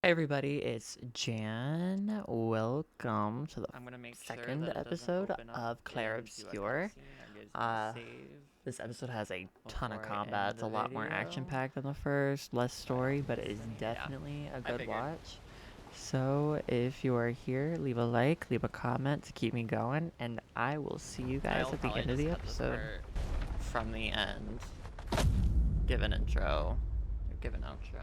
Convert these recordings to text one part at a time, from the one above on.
Hey everybody, it's Jan. Welcome to the I'm gonna make sure second that it doesn't episode open up of Clair into a Obscur. cutscene. I just need to Uh, save this episode has a ton of before I combat. end It's a the lot more video. action-packed than the first, less story, but it is Yeah, definitely a I good figured. watch. So if you are here, leave a like, leave a comment to keep me going, and I will see you guys I'll at the probably end of just the cut this episode. part from the end. Give an intro. Or give an outro.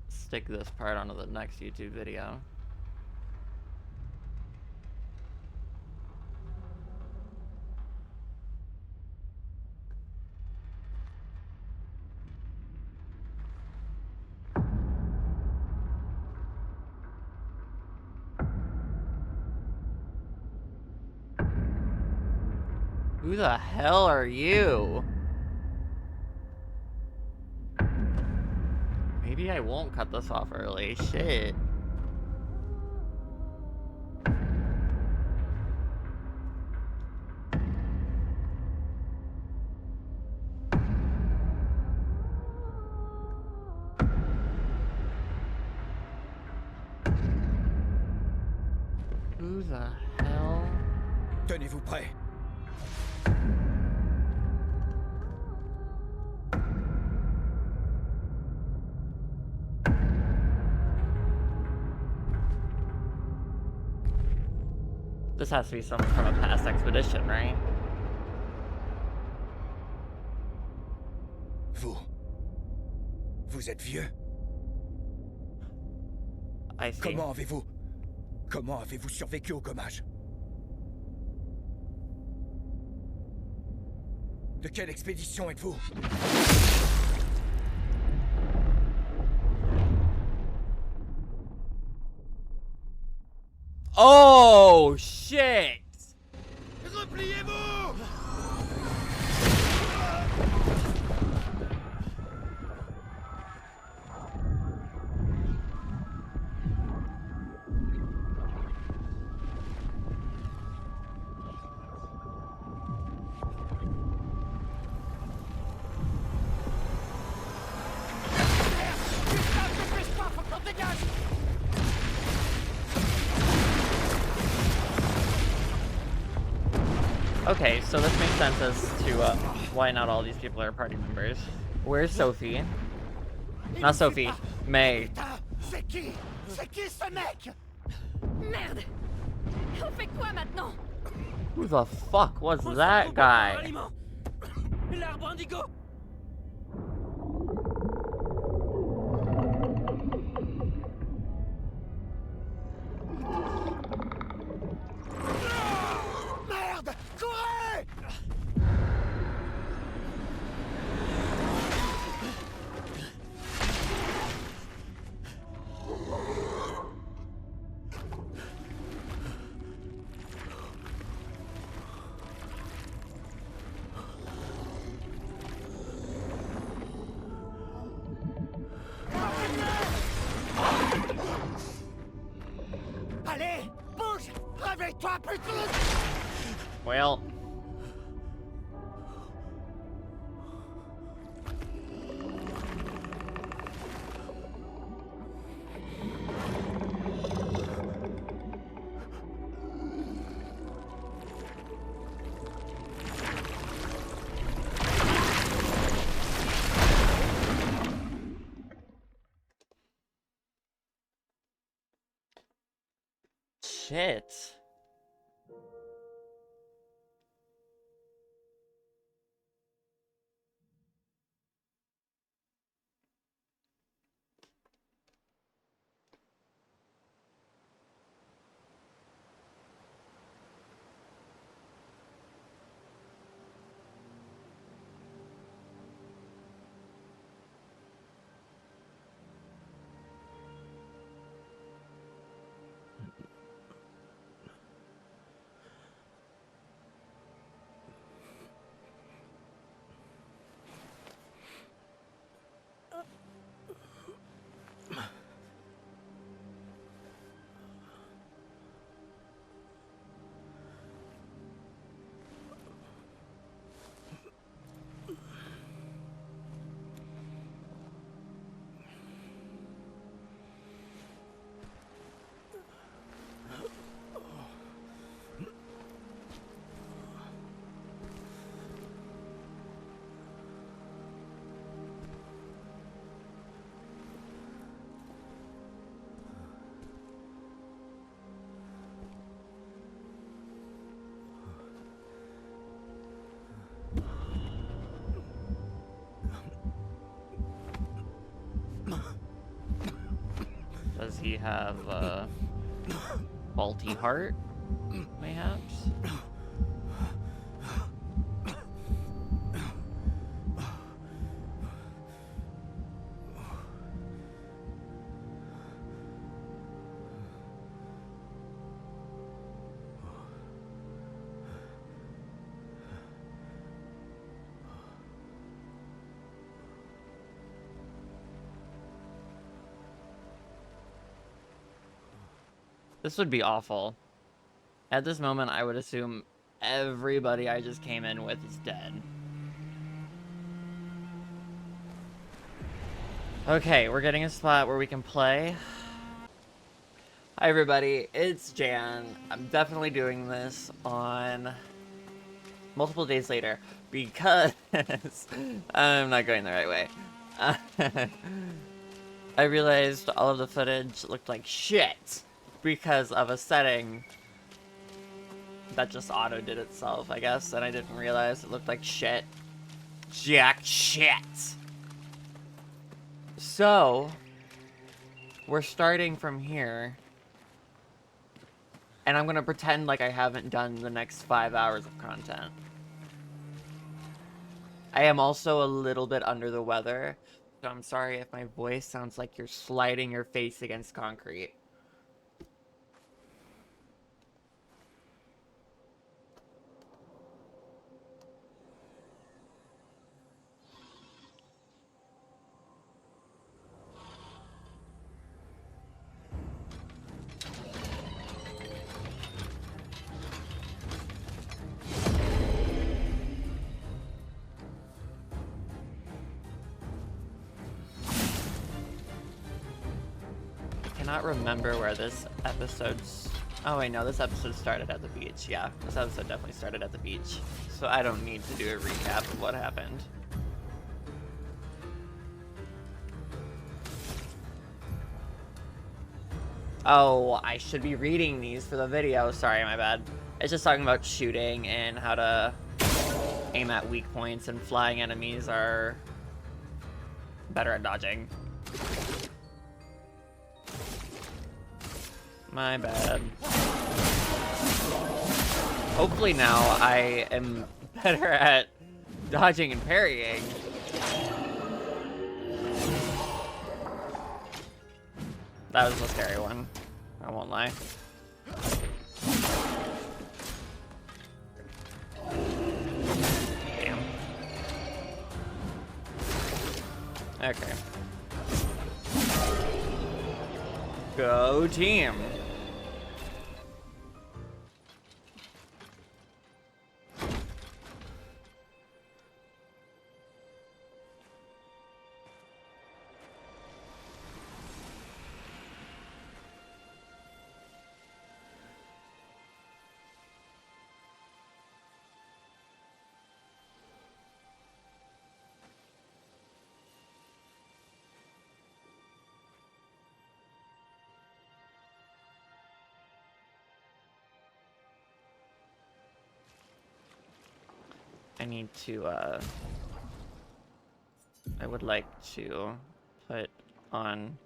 Stick this part onto the next YouTube video. Who the hell are you? Maybe I won't cut this off early. Shit. Who the hell? Tenez-vous prêts. This has to be someone from a past expedition, right? Vous êtes vieux. I see. Comment avez-vous survécu au gommage? De quelle expédition êtes-vous? Oh shit! Repliez-vous! Okay, so this makes sense as to why not all these people are party members. Where's Sophie? Not Sophie. May. C'est qui? C'est qui ce mec? Merde! On fait quoi maintenant? Who the fuck was that guy? L'arbre indigo! Merde! Courez! Allez! Bouge! Réveille-toi, putain! Well. Shit. Does he have a faulty heart, mayhaps? This would be awful. At this moment, I would assume everybody I just came in with is dead. Okay, we're getting a spot where we can play. Hi everybody, it's Jan. I'm definitely doing this on multiple days later because I'm not going the right way. I realized all of the footage looked like shit because of a setting that just auto did itself, I guess, and I didn't realize it looked like shit. Jack shit. So, we're starting from here, and I'm gonna pretend like I haven't done the next 5 hours of content. I am also a little bit under the weather, so I'm sorry if my voice sounds like you're sliding your face against concrete. I cannot remember where this episode's... Oh wait, no, this episode started at the beach. Yeah, this episode definitely started at the beach. So I don't need to do a recap of what happened. Oh, I should be reading these for the video. Sorry, my bad. It's just talking about shooting and how to aim at weak points, and flying enemies are better at dodging. My bad. Hopefully now I am better at dodging and parrying. That was the scary one. I won't lie. Damn. Okay. Go team. I need to, I would like to put on...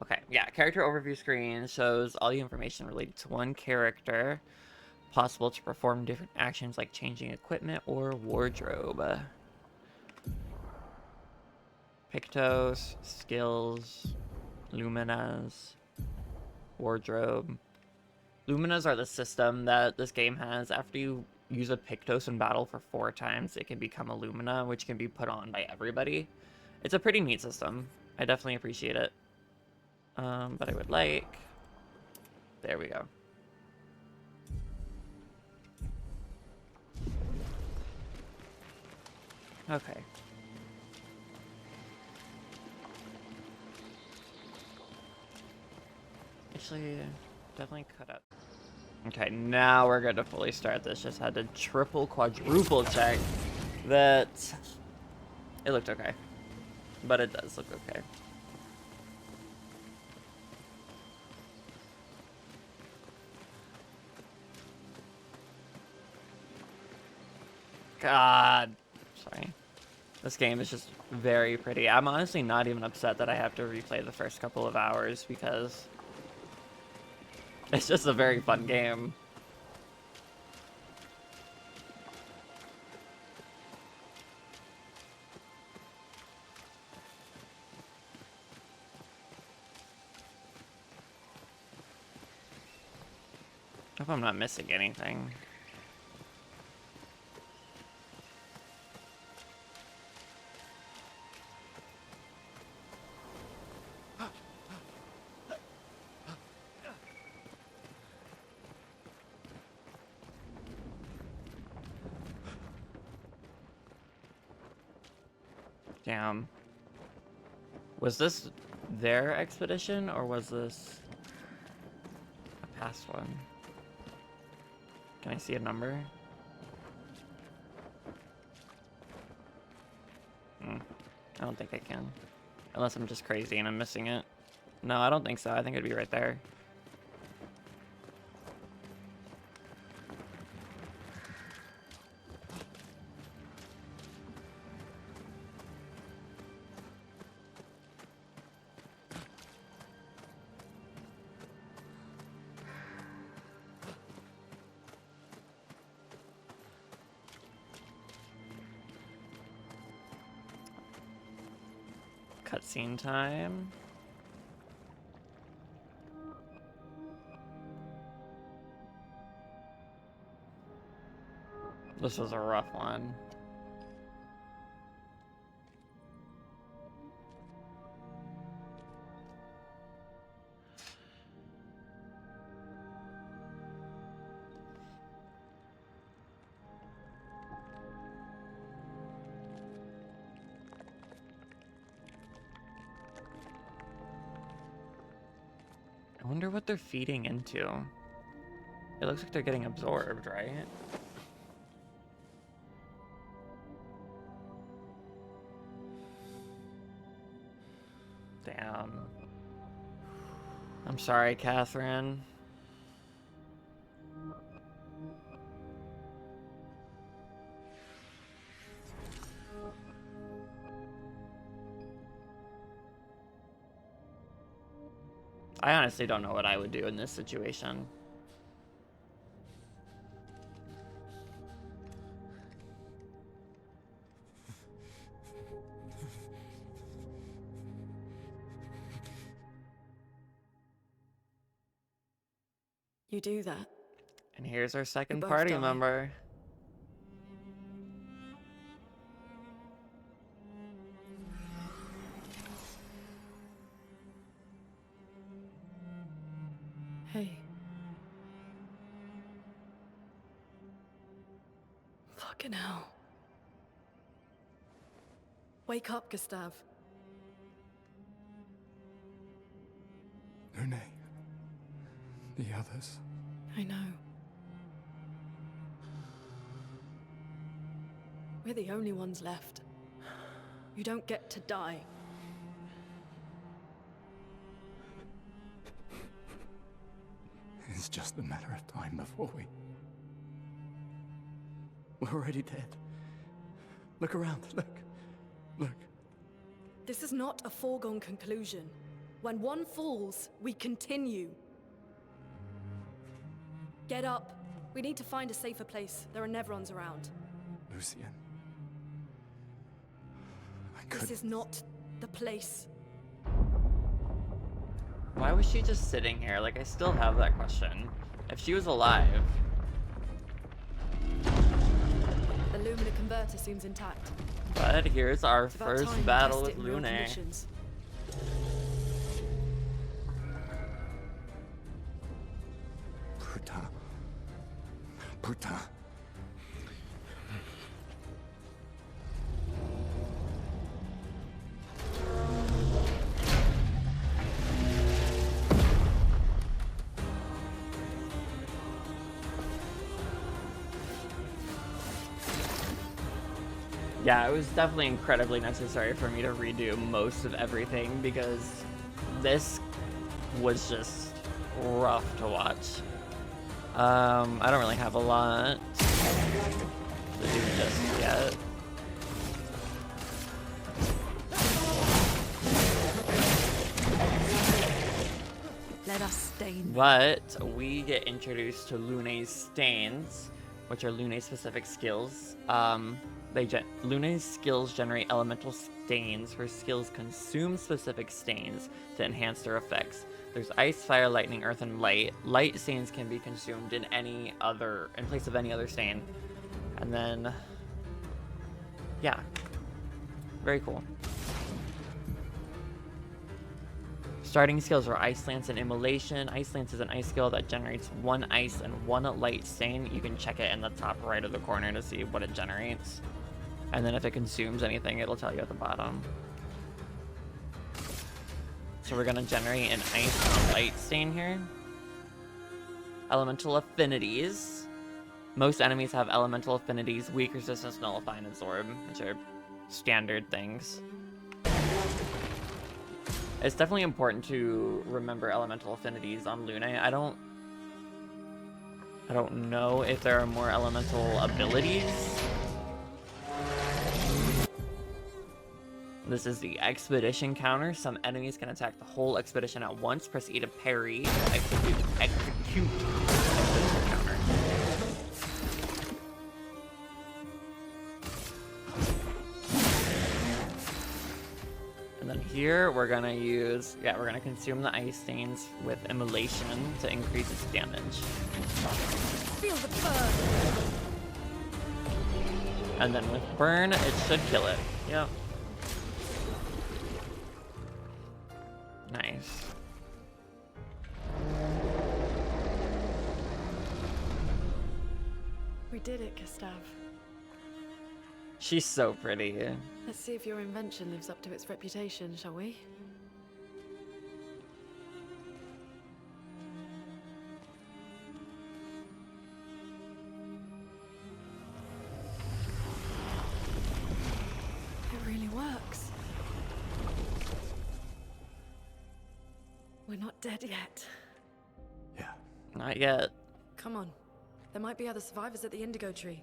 Okay, yeah, character overview screen shows all the information related to one character. Possible to perform different actions like changing equipment or wardrobe. Pictos, skills, luminas, wardrobe. Luminas are the system that this game has. After you use a Pictos in battle for 4 times, it can become a Lumina, which can be put on by everybody. It's a pretty neat system. I definitely appreciate it. But I would like... There we go. Okay. Actually, definitely cut up. Okay, now we're good to fully start this. Just had to triple, quadruple check that it looked okay. But it does look okay. God. Sorry. This game is just very pretty. I'm honestly not even upset that I have to replay the first couple of hours because it's just a very fun game. I hope I'm not missing anything. Damn. Was this their expedition or was this a past one? Can I see a number? I don't think I can. Unless I'm just crazy and I'm missing it. No, I don't think so. I think it'd be right there. Cutscene time. This was a rough one. I wonder what they're feeding into. It looks like they're getting absorbed, right? Damn. I'm sorry, Catherine. I honestly don't know what I would do in this situation. You do that. And here's our second both party die. member. Hey. Fucking hell. Wake up, Gustav. Lune. The others. I know. We're the only ones left. You don't get to die. It's just a matter of time before we're already dead. Look around, look. This is not a foregone conclusion. When one falls, we continue. Get up. We need to find a safer place. There are Nevrons around. Lucien. This is not the place. Why was she just sitting here? Like, I still have that question. If she was alive. The Lumina converter seems intact. But here's our It's about time first we battle test with it in real Lune. conditions. Putain. Yeah, it was definitely incredibly necessary for me to redo most of everything because this was just rough to watch. I don't really have a lot to do just yet. Let us stain them. But we get introduced to Lune's stains, which are Lune's specific skills. Lune's skills generate elemental stains. Her skills consume specific stains to enhance their effects. There's ice, fire, lightning, earth, and light. Light stains can be consumed in place of any other stain. And then, yeah, very cool. Starting skills are Ice Lance and Immolation. Ice Lance is an ice skill that generates 1 ice and 1 light stain. You can check it in the top right of the corner to see what it generates. And then if it consumes anything, it'll tell you at the bottom. So we're gonna generate an ice and a light stain here. Elemental affinities. Most enemies have elemental affinities: weak, resistance, nullify, and absorb, which are standard things. It's definitely important to remember elemental affinities on Lune. I don't know if there are more elemental abilities. This is the expedition counter. Some enemies can attack the whole expedition at once. Press E to parry. Execute expedition counter. And then here we're gonna consume the ice stains with immolation to increase its damage. Feel the burn. And then with burn, it should kill it. Yep. Nice. We did it, Gustav. She's so pretty. Let's see if your invention lives up to its reputation, shall we? It really works. We're not dead yet. Yeah. Not yet. Come on. There might be other survivors at the Indigo Tree.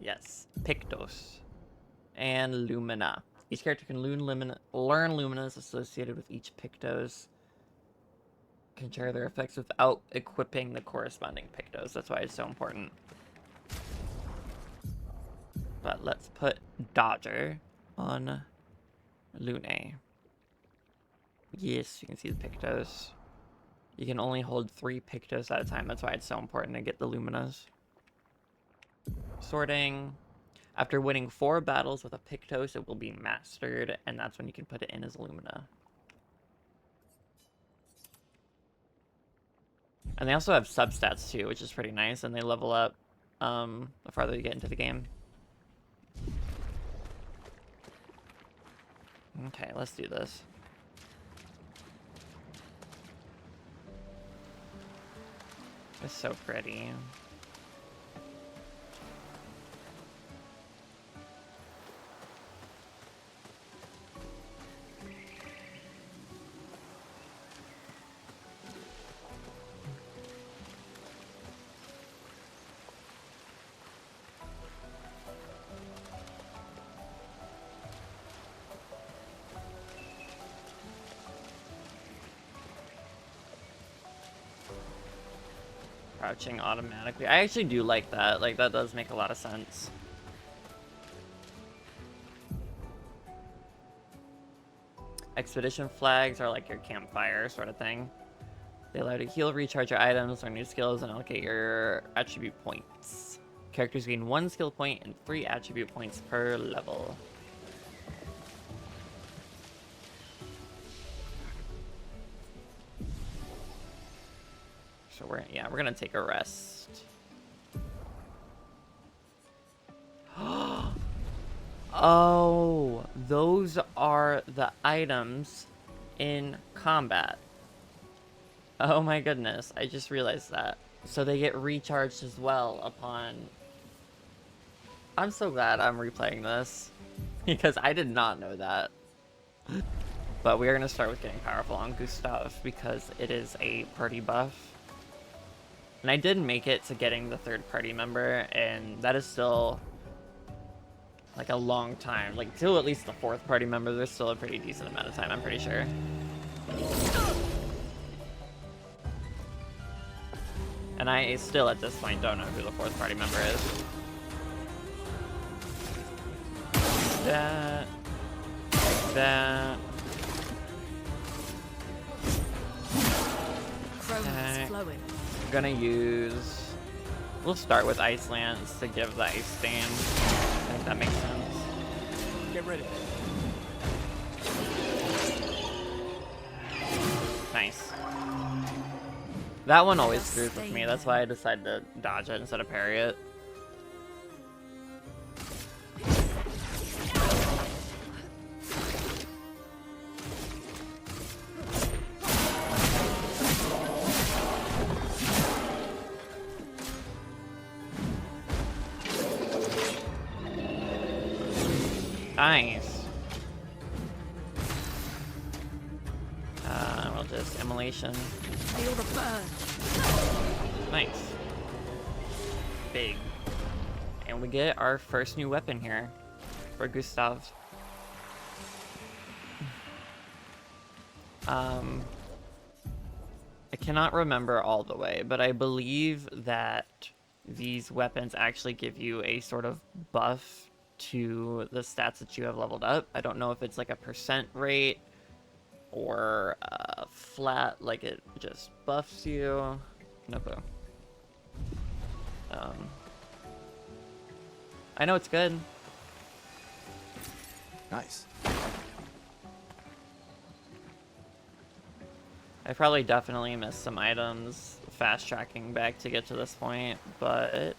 Yes. Pictos. And Lumina. Each character can learn Luminas associated with each Pictos. Can share their effects without equipping the corresponding Pictos. That's why it's so important. But let's put Dodger on Lune. Yes, you can see the Pictos. You can only hold 3 Pictos at a time. That's why it's so important to get the Luminas. Sorting. After winning 4 battles with a Pictos, it will be mastered, and that's when you can put it in as Lumina. And they also have substats too, which is pretty nice, and they level up the farther you get into the game. Okay, let's do this. It's so pretty. Crouching automatically. I actually do like that. Like, that does make a lot of sense. Expedition flags are like your campfire sort of thing. They allow you to heal, recharge your items, learn new skills, and allocate your attribute points. Characters gain 1 skill point and 3 attribute points per level. So we're gonna take a rest. Oh, those are the items in combat. Oh my goodness, I just realized that. So they get recharged as well upon... I'm so glad I'm replaying this, because I did not know that. But we are going to start with getting powerful on Gustav because it is a party buff. And I did make it to getting the third party member, and that is still like a long time. Like till at least the fourth party member, there's still a pretty decent amount of time, I'm pretty sure. And I still at this point don't know who the fourth party member is. That. Like that. Chroma's flowing. I'm gonna use... We'll start with Ice Lance to give the Ice Stain. I think that makes sense. Get ready. Nice. That one always screws with me. That's why I decided to dodge it instead of parry it. Nice. We'll just immolation. Feel the burn. Nice. Big. And we get our first new weapon here for Gustav. I cannot remember all the way, but I believe that these weapons actually give you a sort of buff to the stats that you have leveled up. I don't know if it's like a percent rate or flat, like it just buffs you. No clue. I know it's good. Nice. I probably definitely missed some items fast tracking back to get to this point, but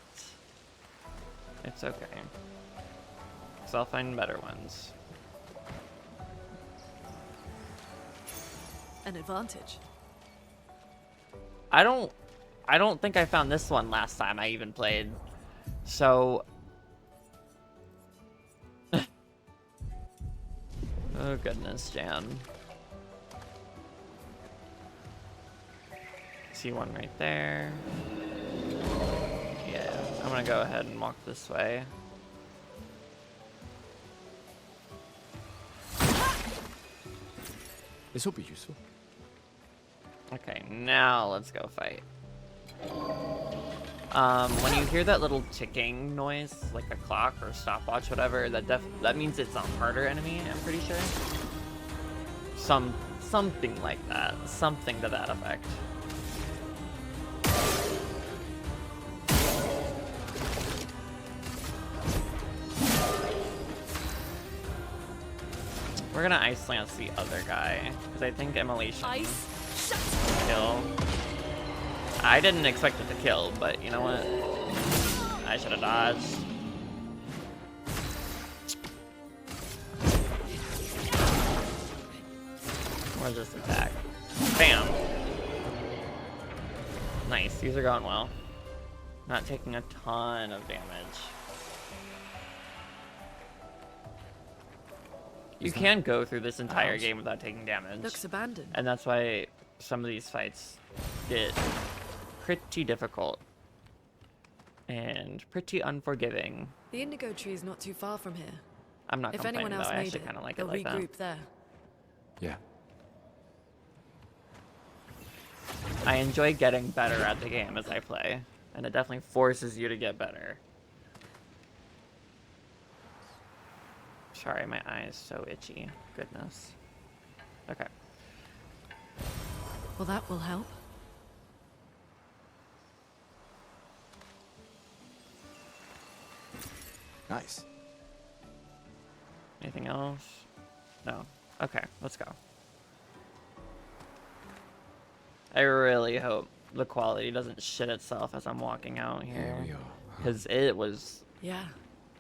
it's okay. So I'll find better ones. An advantage. I don't think I found this one last time I even played. So oh goodness, Jan. See one right there. Yeah, I'm gonna go ahead and walk this way. This will be useful. Okay, now let's go fight. When you hear that little ticking noise, like a clock or stopwatch, whatever, that means it's a harder enemy, I'm pretty sure. Something like that. Something to that effect. We're gonna Ice Lance the other guy, because I think Immolation kill. I didn't expect it to kill, but you know what? I should have dodged. Or just attack. Bam! Nice, these are going well. Not taking a ton of damage. You can go through this entire game without taking damage. Looks abandoned. And that's why some of these fights get pretty difficult. And pretty unforgiving. The indigo tree is not too far from here. I'm not If complaining anyone else though, I made actually it, kind of like they'll it like that. regroup there. Yeah. I enjoy getting better at the game as I play. And it definitely forces you to get better. Sorry, my eye is so itchy. Goodness. Okay. Well, that will help. Nice. Anything else? No. Okay, let's go. I really hope the quality doesn't shit itself as I'm walking out Here here. we are. Because it was Yeah.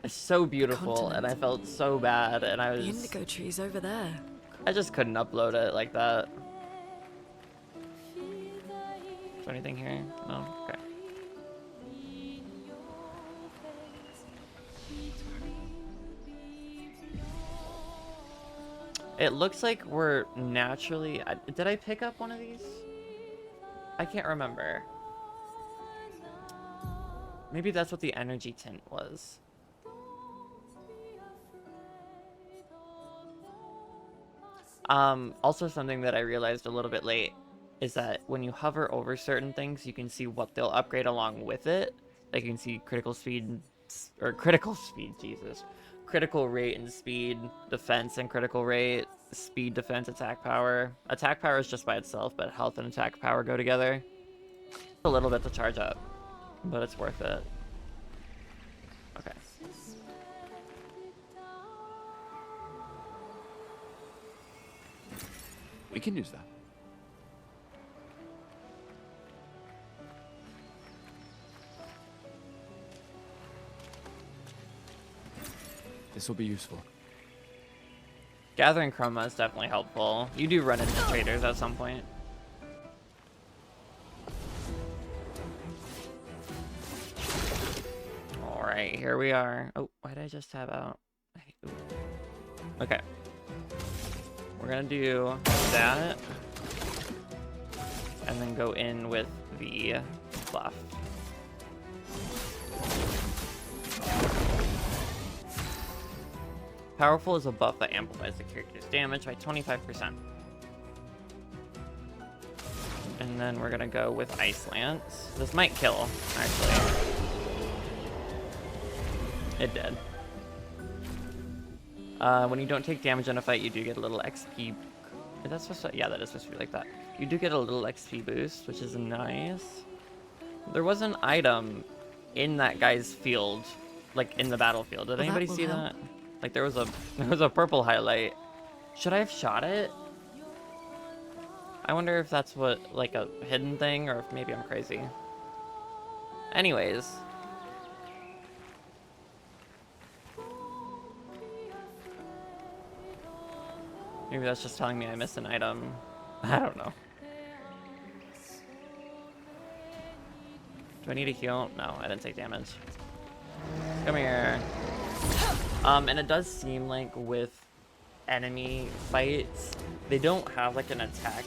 so beautiful and I Continent. felt so bad and I The was... indigo tree's over there. I just couldn't upload it like that. Is there anything here? No? Okay. It looks like we're naturally... Did I pick up one of these? I can't remember. Maybe that's what the energy tint was. Also something that I realized a little bit late is that when you hover over certain things, you can see what they'll upgrade along with it. Like you can see critical speed, Jesus. Critical rate and speed, defense and critical rate, speed, defense, attack power. Attack power is just by itself, but health and attack power go together. A little bit to charge up, but it's worth it. Okay. We can use that. This will be useful. Gathering chroma is definitely helpful. You do run into traders at some point. Alright, here we are. Oh, why did I just tab out? Okay. We're gonna do that. And then go in with the buff. Powerful is a buff that amplifies the character's damage by 25%. And then we're gonna go with Ice Lance. This might kill, actually. It did. When you don't take damage in a fight, you do get a little XP. Is that supposed to? Yeah, that is supposed to be like that. You do get a little XP boost, which is nice. There was an item in that guy's field, like in the battlefield. Did anybody see that? Like there was a purple highlight. Should I have shot it? I wonder if that's what, like a hidden thing, or if maybe I'm crazy. Anyways. Maybe that's just telling me I missed an item. I don't know. Do I need a heal? No, I didn't take damage. Come here. And it does seem like with enemy fights, they don't have like an attack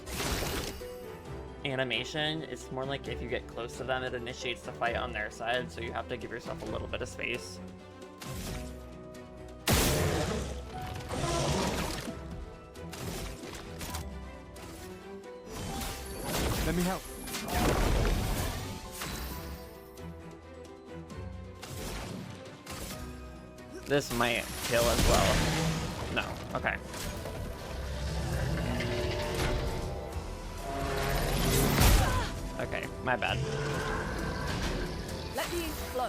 animation. It's more like if you get close to them, it initiates the fight on their side, so you have to give yourself a little bit of space. Let me help. This might kill as well. No. Okay. Okay, my bad. Let the ink flow.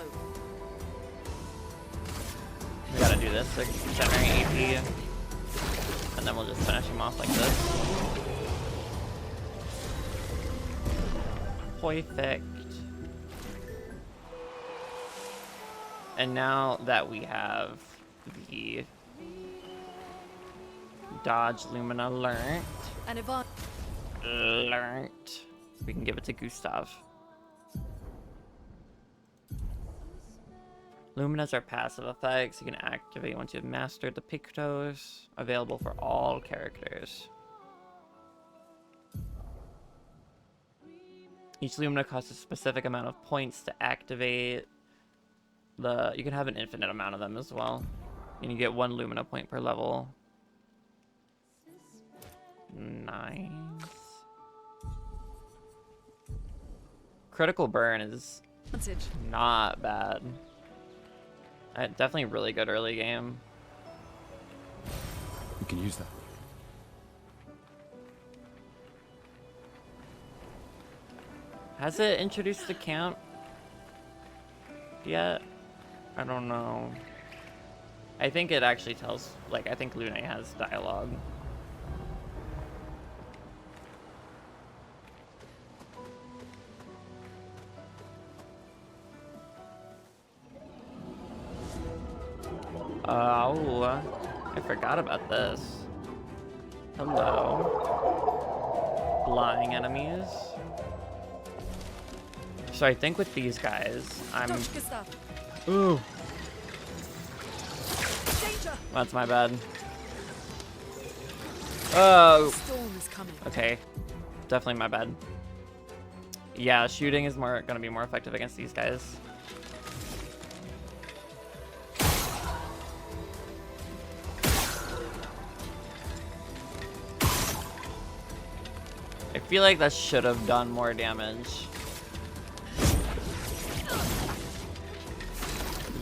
We gotta do this to generate AP. And then we'll just finish him off like this. Perfect. And now that we have the dodge Lumina learnt, we can give it to Gustav. Luminas are passive effects you can activate once you've mastered the Pictos, available for all characters. Each Lumina costs a specific amount of points to activate. You can have an infinite amount of them as well. And you get 1 Lumina point per level. Nice. Critical burn is not bad. Definitely really good early game. We can use that. Has it introduced the camp yet? I don't know. I think it actually tells, like, I think Lune has dialogue. Oh, I forgot about this. Hello. Flying enemies. So I think with these guys, Ooh. That's my bad. Oh, Storm is coming. okay. Definitely my bad. Yeah, shooting is gonna be more effective against these guys. I feel like that should have done more damage.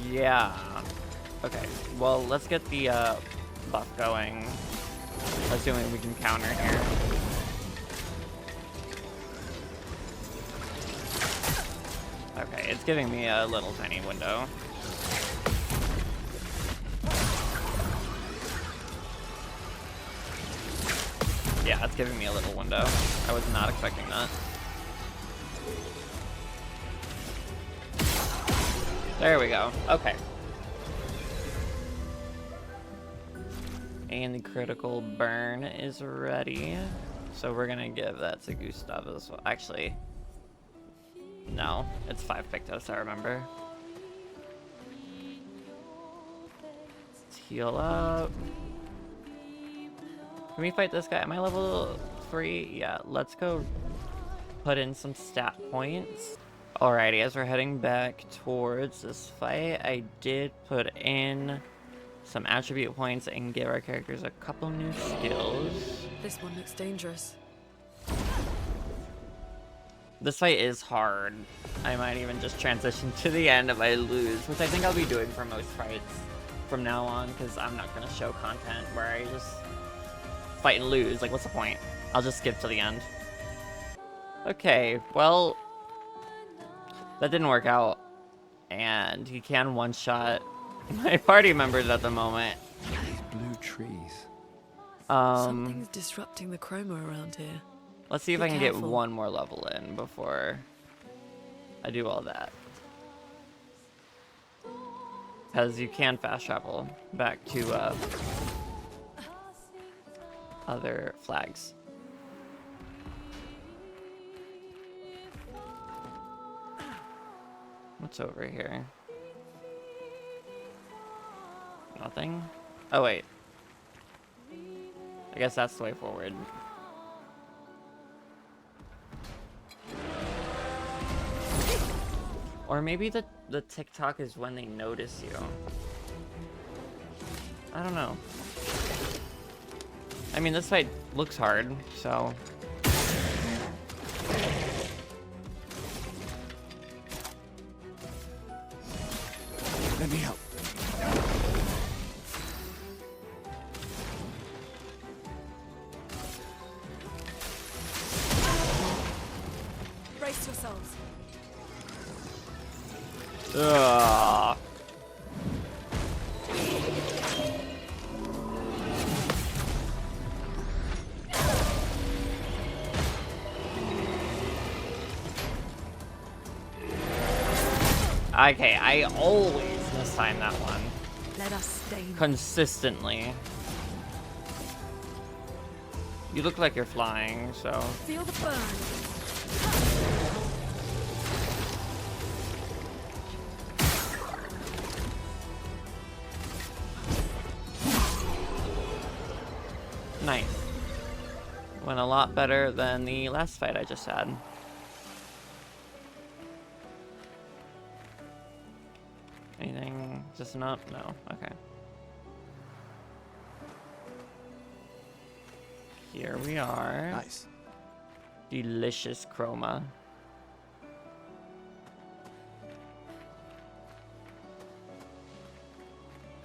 Yeah. Okay, well, let's get the buff going. Assuming we can counter here. Okay, it's giving me a little tiny window. Yeah, it's giving me a little window. I was not expecting that. There we go. Okay. And the critical burn is ready. So we're gonna give that to Gustav as well. Actually, no. It's 5 Pictos, I remember. Let's heal up. Can we fight this guy? Am I level 3? Yeah, let's go put in some stat points. Alrighty, as we're heading back towards this fight, I did put in some attribute points and give our characters a couple new skills. This one looks dangerous. This fight is hard. I might even just transition to the end if I lose, which I think I'll be doing for most fights from now on, because I'm not going to show content where I just fight and lose. Like, what's the point? I'll just skip to the end. Okay, well, that didn't work out, and he can one-shot my party members at the moment. These blue trees. Something's disrupting the chroma around here. Let's see if Be I can get careful. one more level in before I do all that. Because you can fast travel back to other flags. What's over here? Nothing? Oh, wait. I guess that's the way forward. Or maybe the TikTok is when they notice you. I don't know. I mean, this fight looks hard, so... Let me help. Brace yourselves. Ugh. Okay, I always mistime that one. Let us stain. Consistently. You look like you're flying, so... Feel the burn. Nice. Went a lot better than the last fight I just had. Anything? Just an up? No. Okay. Here we are. Nice. Delicious chroma.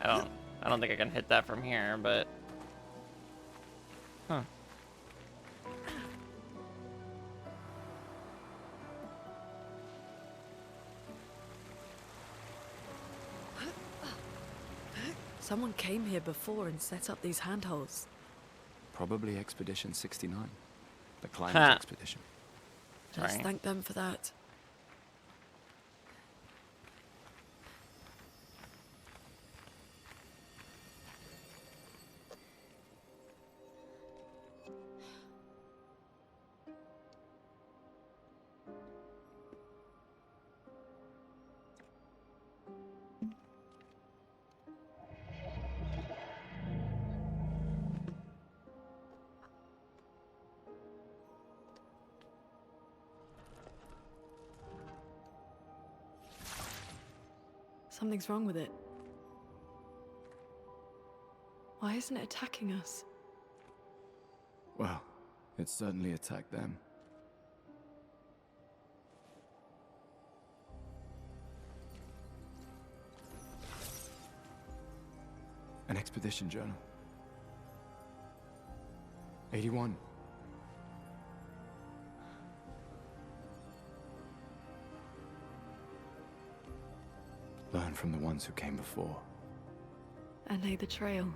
I don't think I can hit that from here, but... Huh. Someone came here before and set up these handholds. Probably Expedition 69. The climate Ha. expedition. Let's Sorry. thank them for that. Something's wrong with it. Why isn't it attacking us? Well, it certainly attacked them. An expedition journal. 81. Learn from the ones who came before. And lay the trail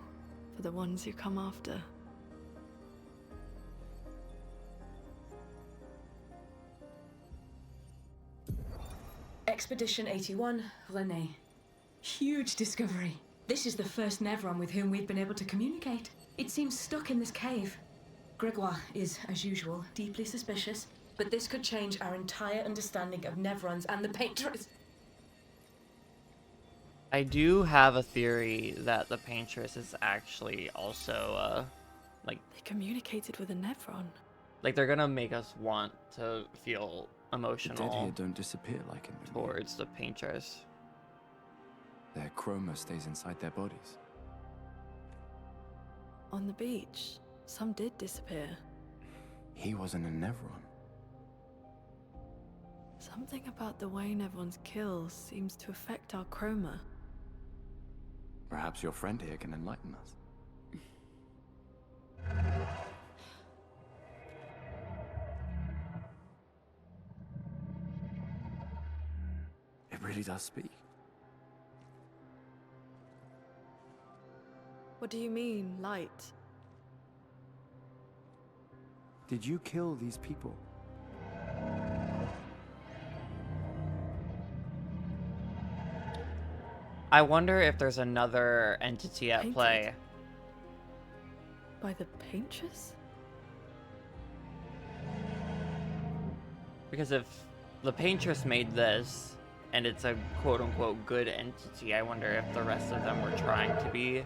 for the ones who come after. Expedition 81, René. Huge discovery. This is the first Nevron with whom we've been able to communicate. It seems stuck in this cave. Gregoire is, as usual, deeply suspicious, but this could change our entire understanding of Nevrons and the Paintress. I do have a theory that the Paintress is actually also, They communicated with a Nevron. like they're gonna make us want to feel The dead emotional here don't disappear like in the movie. towards the Paintress. Their chroma stays inside their bodies. On the beach, some did disappear. He wasn't a Nevron. Something about the way Nevrons kill seems to affect our chroma. Perhaps your friend here can enlighten us. It really does speak. What do you mean, light? Did you kill these people? I wonder if there's another entity at Painted? play. By the Paintress? Because if the Paintress made this, and it's a quote-unquote good entity, I wonder if the rest of them were trying to be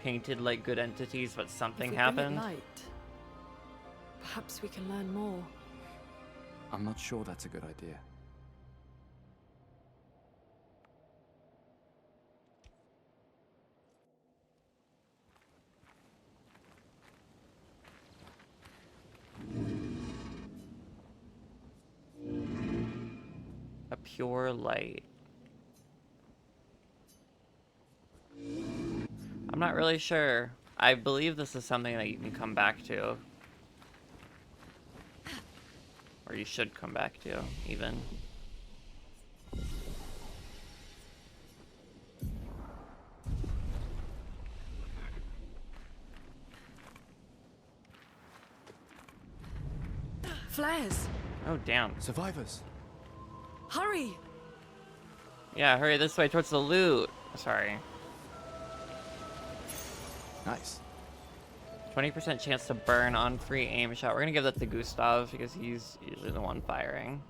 painted like good entities, but something If we bring it happened. light, perhaps we can learn more. I'm not sure that's a good idea. A pure light. I'm not really sure. I believe this is something that you can come back to. Or you should come back to, even. Flares! Oh, damn. Survivors! Hurry! Yeah, hurry this way towards the loot. Sorry. Nice. 20% chance to burn on free aim shot. We're gonna give that to Gustav because he's usually the one firing.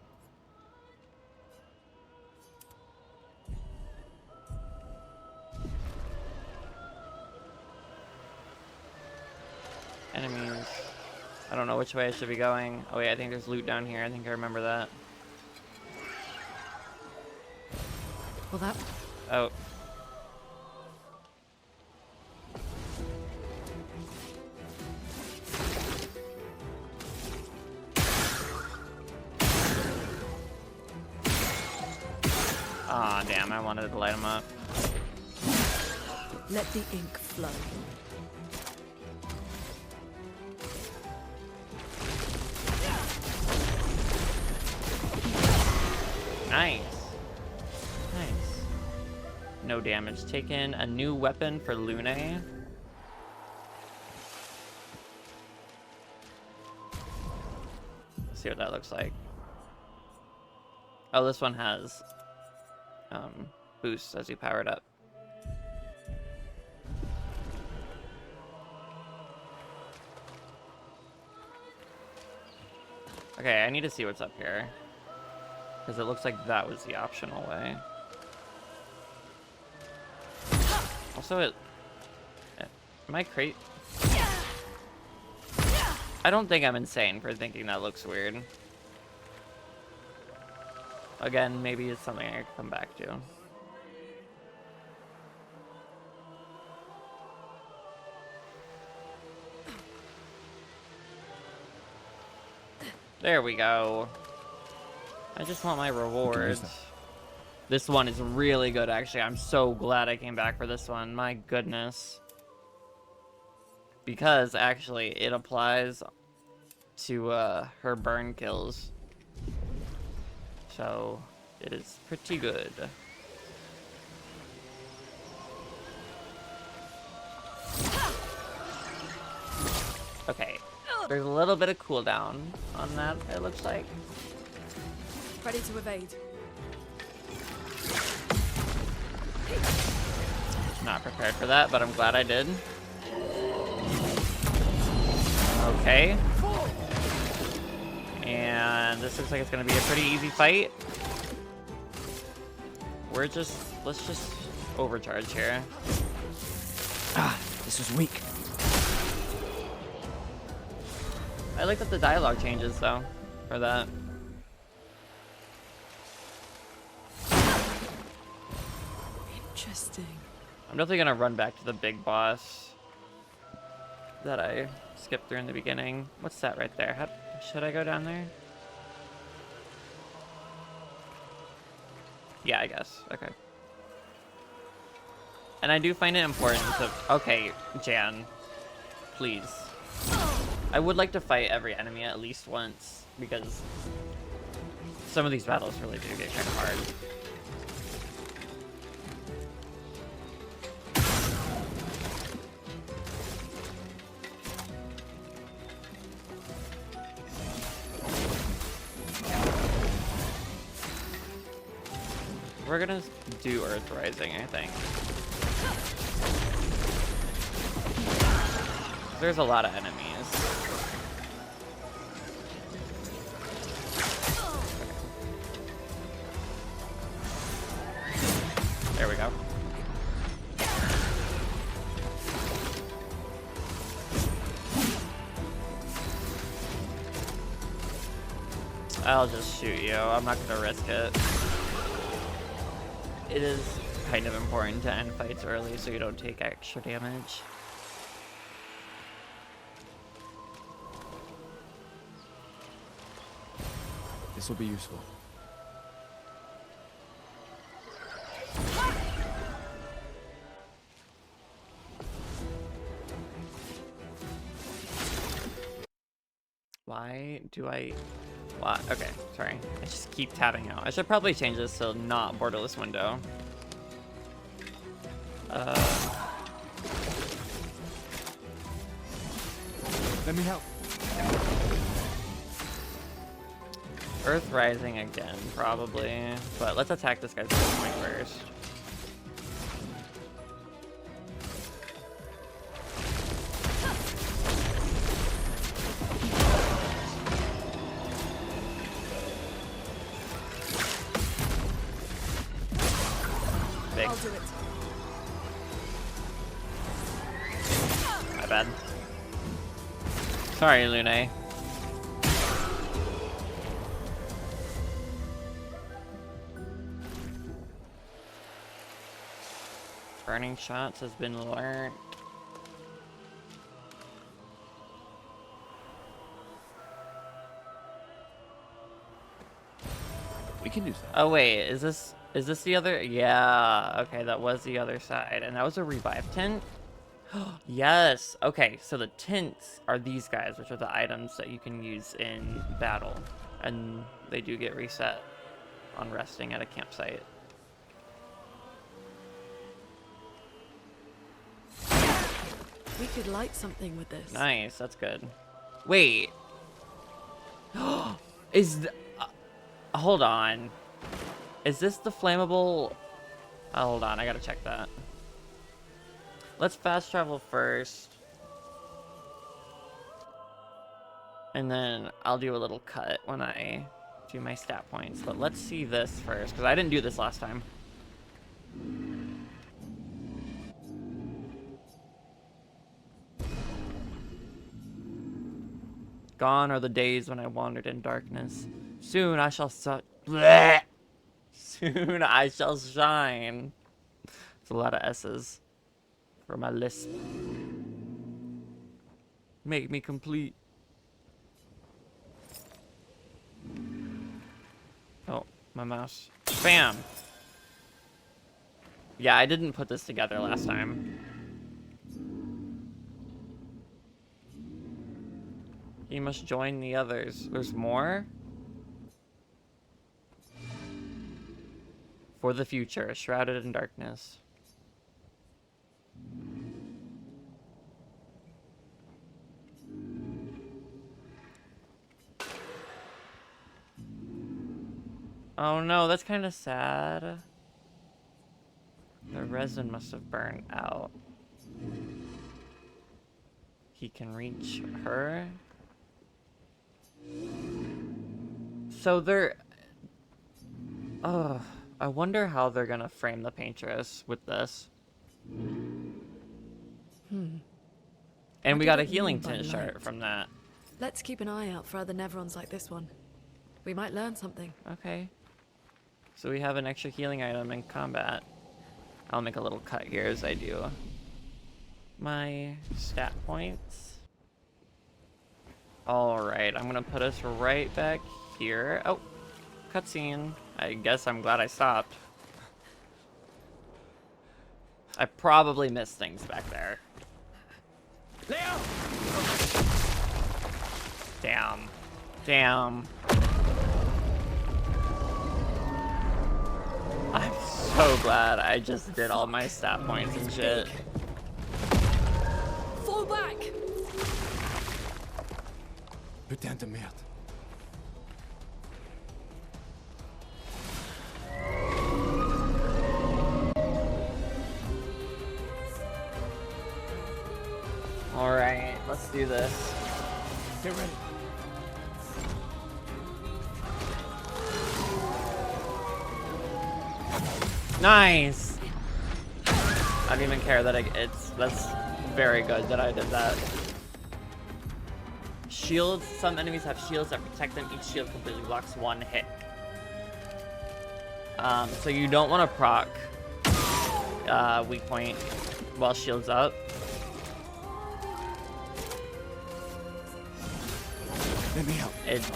Enemies. I don't know which way I should be going. Oh wait, I think there's loot down here. I think I remember that. Well, that... Oh. Aw, damn, I wanted to light him up. Let the ink flow. Nice. Nice. No damage taken. A new weapon for Lune. Let's see what that looks like. Oh, this one has boosts as you power it up. Okay, I need to see what's up here. Because it looks like that was the optional way. Also, am I crazy? I don't think I'm insane for thinking that looks weird. Again, maybe it's something I could come back to. There we go. I just want my rewards. that. This one is really good, actually. I'm so glad I came back for this one. My goodness. Because, actually, it applies to her burn kills. So, it is pretty good. Okay. There's a little bit of cooldown on that, it looks like. Ready to evade. Not prepared for that, but I'm glad I did. Okay. And this looks like it's gonna be a pretty easy fight. Let's just overcharge here. Ah, this was weak. I like that the dialogue changes though, for that. Interesting. I'm definitely gonna run back to the big boss that I skipped through in the beginning. What's that right there? Should I go down there? Yeah, I guess. Okay. And I do find it important to... Okay, Jan. Please. I would like to fight every enemy at least once, because some of these battles really do get kind of hard. We're gonna do Earth Rising, I think. There's a lot of enemies. There we go. I'll just shoot you. I'm not gonna risk it. It is kind of important to end fights early so you don't take extra damage. This will be useful. Why do I... What? Okay, sorry. I just keep tabbing out. I should probably change this to not borderless window. Let me help. Earth Rising again, probably. But let's attack this guy's point first. Big. I'll do it. My bad. Sorry, Lune. Burning shots has been learned. We can use that. Oh wait, is this the other? Yeah, okay, that was the other side, and that was a revive tint. Yes. Okay, so the tints are these guys, which are the items that you can use in battle, and they do get reset on resting at a campsite. We could light something with this. Nice, that's good. Wait. Hold on. Is this the flammable? Oh, hold on, I gotta check that. Let's fast travel first. And then I'll do a little cut when I do my stat points. But let's see this first, because I didn't do this last time. Gone are the days when I wandered in darkness. Soon I shall Blech! Soon I shall shine. It's a lot of S's for my lisp. Make me complete. my mouse. Bam! Yeah, I didn't put this together last time. You must join the others. There's more? For the future, shrouded in darkness. Oh no, that's kind of sad. The resin must have burned out. He can reach her. So they're... I wonder how they're gonna frame the paintress with this. And What we do got a they healing mean by tint shirt light? from that. Let's keep an eye out for other Nevrons like this one. We might learn something. Okay. So we have an extra healing item in combat. I'll make a little cut here as I do my stat points. Alright, I'm gonna put us right back here. Oh, cutscene. I guess I'm glad I stopped. I probably missed things back there. Léo! Damn. Damn. I'm so glad I just did all my stat points and shit. Fall back! Putain de merde. Alright, let's do this. Get ready. Nice! I don't even care that that's very good that I did that. Shields. Some enemies have shields that protect them. Each shield completely blocks one hit. So you don't want to proc weak point while shields up. Let me help.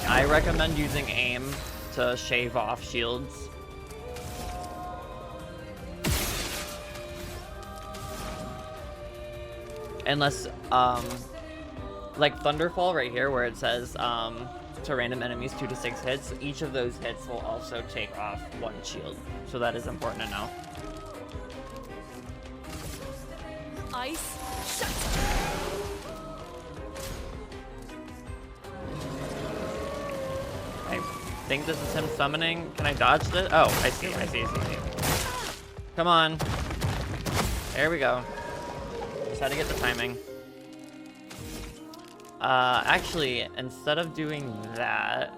I recommend using aim to shave off shields. Unless, like Thunderfall right here where it says, to random enemies 2 to 6 hits, each of those hits will also take off 1 shield. So that is important to know. Ice, shut! I think this is him summoning. Can I dodge this? Oh, I see. Come on. There we go. Just had to get the timing. Actually, instead of doing that,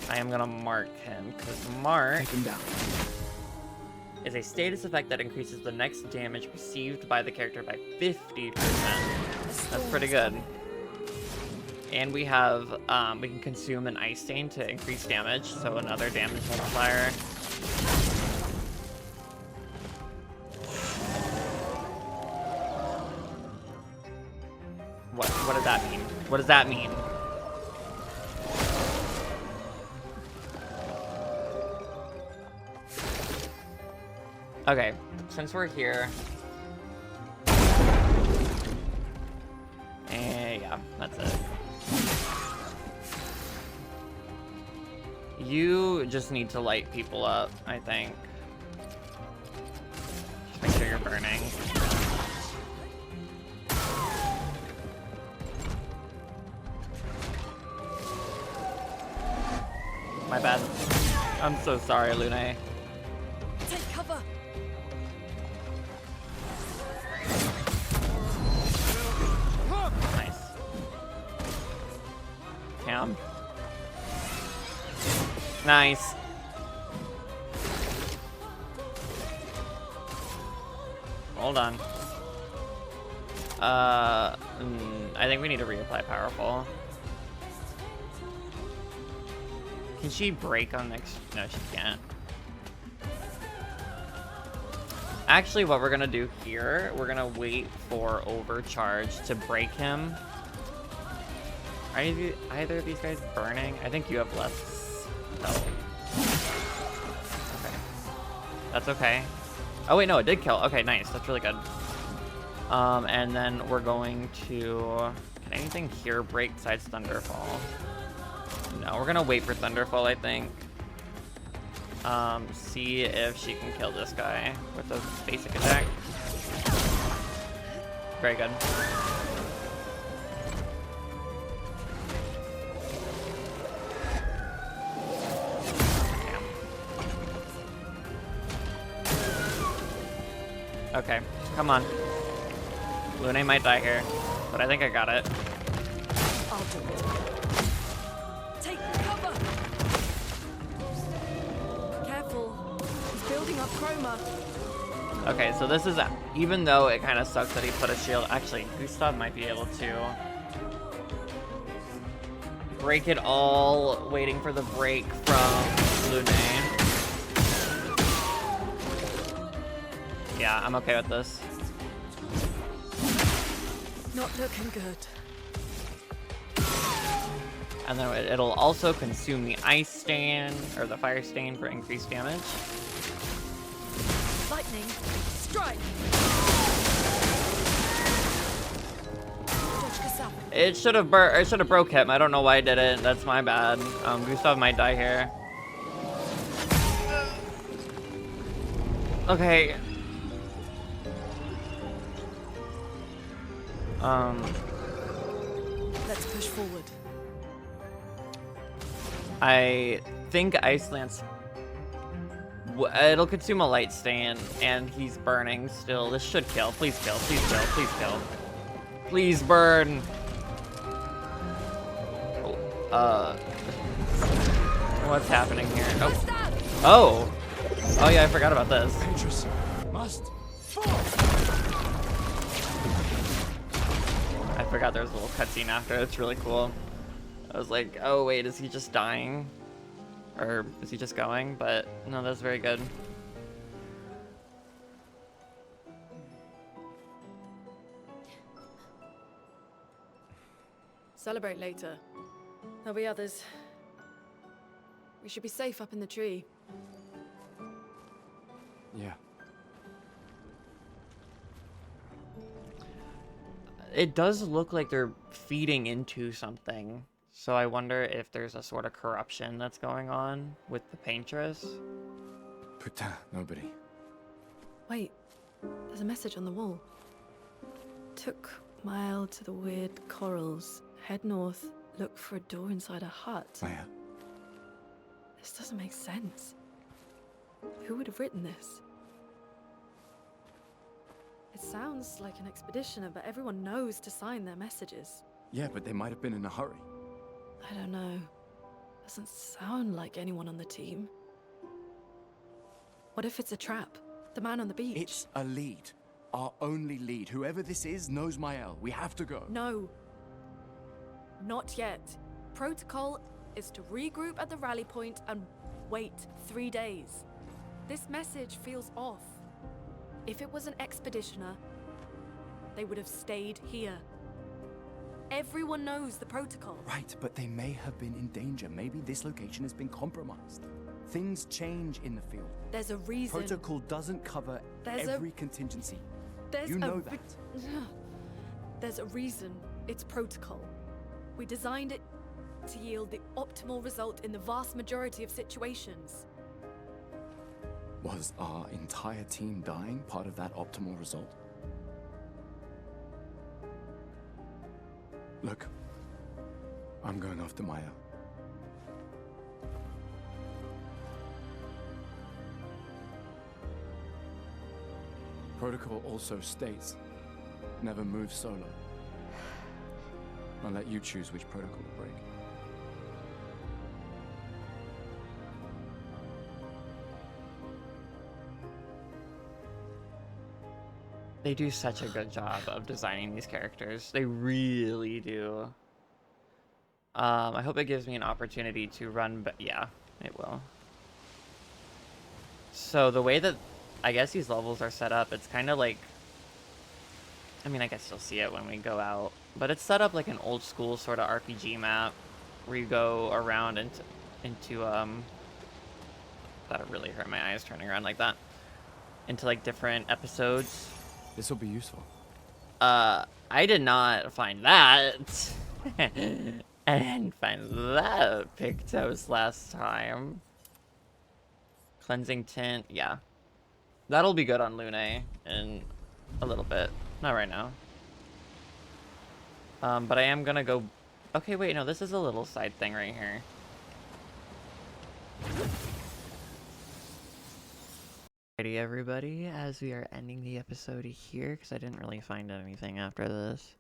I am gonna mark him, because mark Take him down. is a status effect that increases the next damage received by the character by 50%. That's pretty good. And we have, we can consume an ice stain to increase damage, so another damage multiplier. What does that mean? What does that mean? Okay, since we're here, yeah, that's it. You just need to light people up, I think. Just make sure you're burning. My bad. I'm so sorry, Lune. Take cover! Nice. Cam. Nice. Hold on. I think we need to reapply powerful. Can she break on next? No, she can't. Actually, what we're gonna do here, we're gonna wait for overcharge to break him. Are either of these guys burning? I think you have less. No. That's okay. Oh wait, no, it did kill. Okay, nice. That's really good. And then we're going to... Can anything here break besides Thunderfall? No, we're gonna wait for Thunderfall, I think. See if she can kill this guy with a basic attack. Very good. Okay, come on. Lune might die here, but I think I got it. I'll do it. Take cover! Careful. He's building up chroma. Okay, so this is, even though it kind of sucks that he put a shield, actually, Gustav might be able to break it all, waiting for the break from Lune. Yeah, I'm okay with this. Not looking good. And then it'll also consume the ice stain, or the fire stain for increased damage. Lightning. Strike! It should have broke him. I don't know why I did it. That's my bad. Gustav might die here. Okay. Let's push forward. I think Ice Lance... It'll consume a light stain, and he's burning still. This should kill. Please kill. Please kill. Please kill. Please burn. What's happening here? Oh. Oh. Oh yeah, I forgot about this. Dangerous. Must fall. I forgot there was a little cutscene after. It's really cool. I was like, oh wait, is he just dying? Or is he just going? But no, that's very good. Celebrate later. There'll be others. We should be safe up in the tree. Yeah. It does look like they're feeding into something. So I wonder if there's a sort of corruption that's going on with the paintress. Putain, nobody. Wait, there's a message on the wall. Took mile to the weird corals. Head north, look for a door inside a hut. Clair. This doesn't make sense. Who would have written this? It sounds like an expeditioner, but everyone knows to sign their messages. Yeah, but they might have been in a hurry. I don't know. Doesn't sound like anyone on the team. What if it's a trap? The man on the beach? It's a lead. Our only lead. Whoever this is knows Mael. We have to go. No. Not yet. Protocol is to regroup at the rally point and wait 3 days. This message feels off. If it was an expeditioner, they would have stayed here. Everyone knows the protocol. Right, but they may have been in danger. Maybe this location has been compromised. Things change in the field. There's a reason. Protocol doesn't cover every contingency. You know that. There's a reason it's protocol. We designed it to yield the optimal result in the vast majority of situations. Was our entire team dying part of that optimal result? Look, I'm going after Maya. Protocol also states, never move solo. I'll let you choose which protocol to break. They do such a good job of designing these characters. They really do. I hope it gives me an opportunity to run, but yeah, it will. So the way that I guess these levels are set up, it's kind of like, I mean, I guess you'll see it when we go out, but it's set up like an old school sort of RPG map where you go around into that really hurt my eyes turning around like that. into like different episodes. This will be useful. I did not find that. I didn't find that Pictos last time. Cleansing tint, yeah. That'll be good on Lune in a little bit. Not right now. But I am gonna go... Okay, wait, no, this is a little side thing right here. Alrighty, everybody, as we are ending the episode here, because I didn't really find anything after this,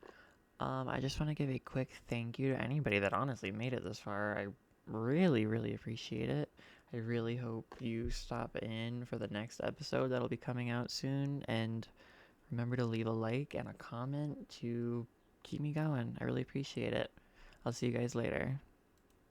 I just want to give a quick thank you to anybody that honestly made it this far. I really, really appreciate it. I really hope you stop in for the next episode that'll be coming out soon, and remember to leave a like and a comment to keep me going. I really appreciate it. I'll see you guys later.